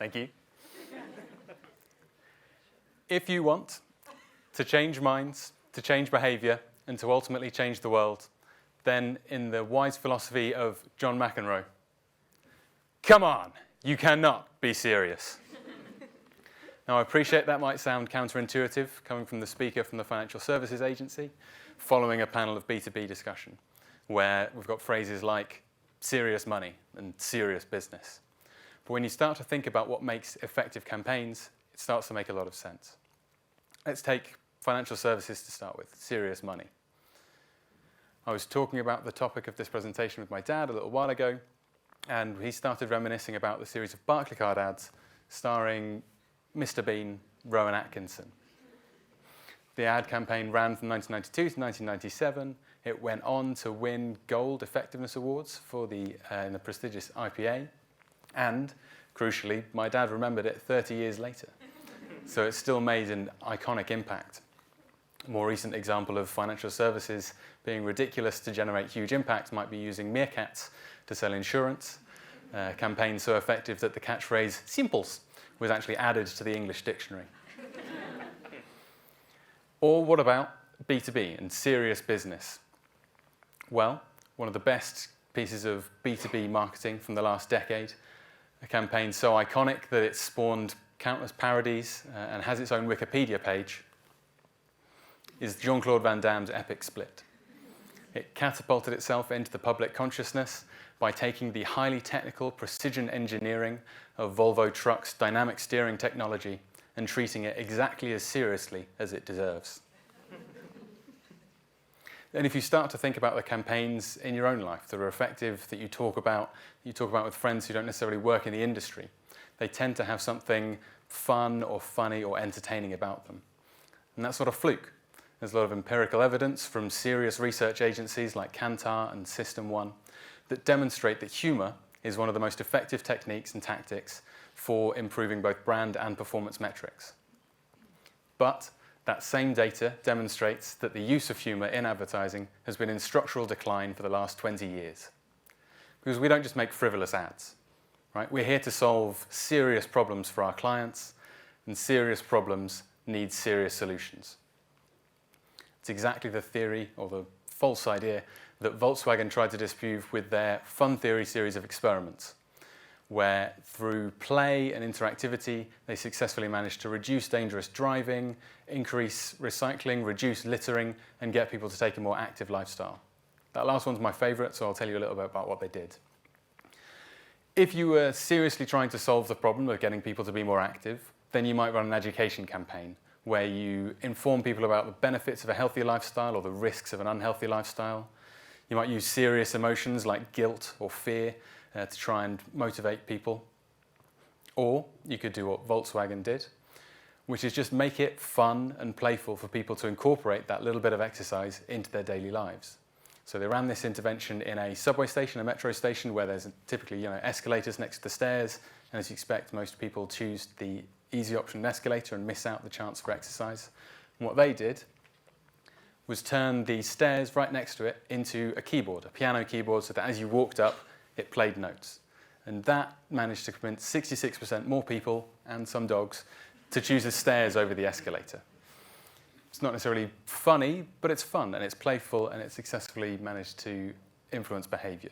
Thank you. If you want to change minds, to change behavior, and to ultimately change the world, then in the wise philosophy of John McEnroe, come on, you cannot be serious. Now, I appreciate that might sound counterintuitive coming from the speaker from the Financial Services Agency, following a panel of B2B discussion, where we've got phrases like serious money and serious business. But when you start to think about what makes effective campaigns, it starts to make a lot of sense. Let's take financial services to start with, serious money. I was talking about the topic of this presentation with my dad a little while ago, and he started reminiscing about the series of Barclaycard ads starring Mr. Bean, Rowan Atkinson. The ad campaign ran from 1992 to 1997. It went on to win Gold Effectiveness Awards for in the prestigious IPA. And, crucially, my dad remembered it 30 years later. So it still made an iconic impact. A more recent example of financial services being ridiculous to generate huge impact might be using meerkats to sell insurance. A campaign so effective that the catchphrase "simples" was actually added to the English dictionary. Or what about B2B and serious business? Well, one of the best pieces of B2B marketing from the last decade, a campaign so iconic that it spawned countless parodies and has its own Wikipedia page, is Jean-Claude Van Damme's Epic Split. It catapulted itself into the public consciousness by taking the highly technical precision engineering of Volvo Trucks' dynamic steering technology and treating it exactly as seriously as it deserves. And if you start to think about the campaigns in your own life that are effective, that you talk about with friends who don't necessarily work in the industry, they tend to have something fun or funny or entertaining about them. And that's not a fluke. There's a lot of empirical evidence from serious research agencies like Kantar and System1 that demonstrate that humor is one of the most effective techniques and tactics for improving both brand and performance metrics. But that same data demonstrates that the use of humor in advertising has been in structural decline for the last 20 years. Because we don't just make frivolous ads, right? We're here to solve serious problems for our clients, and serious problems need serious solutions. It's exactly the theory, or the false idea, that Volkswagen tried to disprove with their Fun Theory series of experiments, where through play and interactivity, they successfully managed to reduce dangerous driving, increase recycling, reduce littering, and get people to take a more active lifestyle. That last one's my favorite, so I'll tell you a little bit about what they did. If you were seriously trying to solve the problem of getting people to be more active, then you might run an education campaign where you inform people about the benefits of a healthy lifestyle or the risks of an unhealthy lifestyle. You might use serious emotions like guilt or fear to try and motivate people. Or you could do what Volkswagen did, which is just make it fun and playful for people to incorporate that little bit of exercise into their daily lives. So they ran this intervention in a subway station, a metro station, where there's typically escalators next to the stairs, and as you expect, most people choose the easy option, an escalator, and miss out the chance for exercise. And what they did was turn the stairs right next to it into a keyboard, a piano keyboard, so that as you walked up, it played notes. And that managed to convince 66% more people, and some dogs, to choose the stairs over the escalator. It's not necessarily funny, but it's fun, and it's playful, and it successfully managed to influence behavior.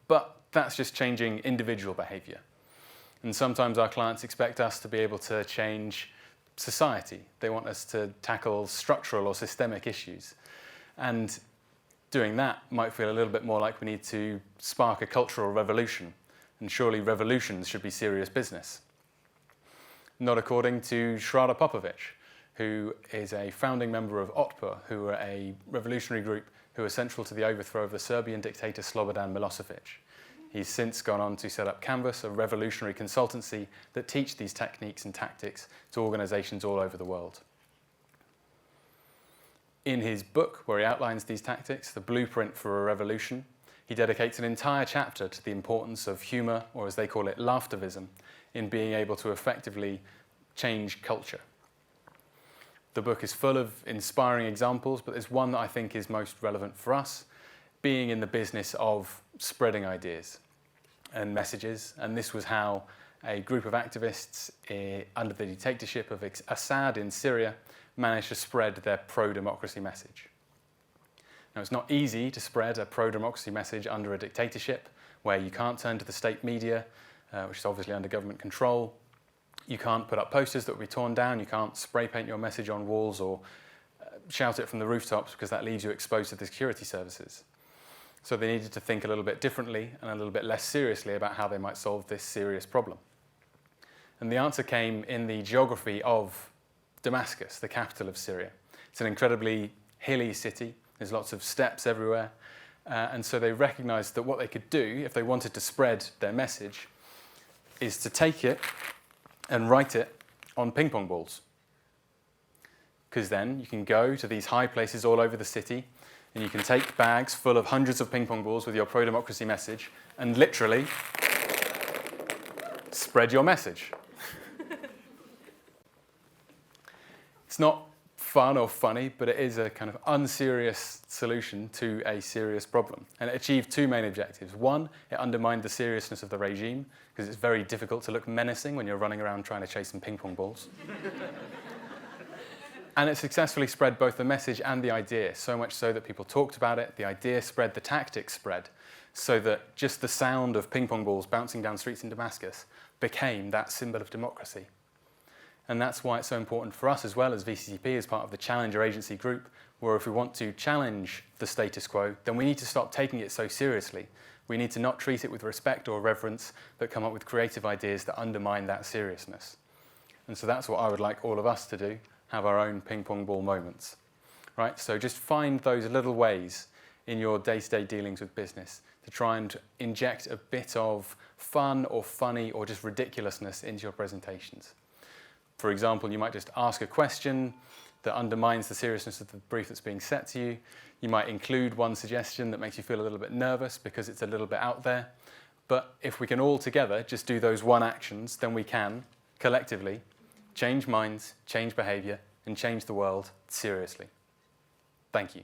But that's just changing individual behavior. And sometimes our clients expect us to be able to change society. They want us to tackle structural or systemic issues. And doing that might feel a little bit more like we need to spark a cultural revolution. And surely revolutions should be serious business. Not according to Srada Popovic, who is a founding member of Otpor, who were a revolutionary group who were central to the overthrow of the Serbian dictator Slobodan Milosevic. He's since gone on to set up Canvas, a revolutionary consultancy that teach these techniques and tactics to organizations all over the world. In his book, where he outlines these tactics, The Blueprint for a Revolution, he dedicates an entire chapter to the importance of humor, or as they call it, laughtervism, in being able to effectively change culture. The book is full of inspiring examples, but there's one that I think is most relevant for us, being in the business of spreading ideas and messages. And this was how a group of activists under the dictatorship of Assad in Syria managed to spread their pro-democracy message. Now, it's not easy to spread a pro-democracy message under a dictatorship where you can't turn to the state media, which is obviously under government control. You can't put up posters that will be torn down. You can't spray paint your message on walls or shout it from the rooftops because that leaves you exposed to the security services. So they needed to think a little bit differently and a little bit less seriously about how they might solve this serious problem. And the answer came in the geography of Damascus, the capital of Syria. It's an incredibly hilly city. There's lots of steppes everywhere. And so they recognized that what they could do if they wanted to spread their message is to take it and write it on ping pong balls. Because then you can go to these high places all over the city and you can take bags full of hundreds of ping pong balls with your pro-democracy message and literally spread your message. It's not fun or funny, but it is a kind of unserious solution to a serious problem. And it achieved two main objectives. One, it undermined the seriousness of the regime, because it's very difficult to look menacing when you're running around trying to chase some ping pong balls. And it successfully spread both the message and the idea, so much so that people talked about it, the idea spread, the tactics spread, so that just the sound of ping pong balls bouncing down streets in Damascus became that symbol of democracy. And that's why it's so important for us as well as VCCP as part of the Challenger Agency group, where if we want to challenge the status quo, then we need to stop taking it so seriously. We need to not treat it with respect or reverence, but come up with creative ideas that undermine that seriousness. And so that's what I would like all of us to do, have our own ping pong ball moments. Right? So just find those little ways in your day-to-day dealings with business to try and inject a bit of fun or funny or just ridiculousness into your presentations. For example, you might just ask a question that undermines the seriousness of the brief that's being set to you. You might include one suggestion that makes you feel a little bit nervous because it's a little bit out there. But if we can all together just do those one actions, then we can, collectively, change minds, change behavior, and change the world seriously. Thank you.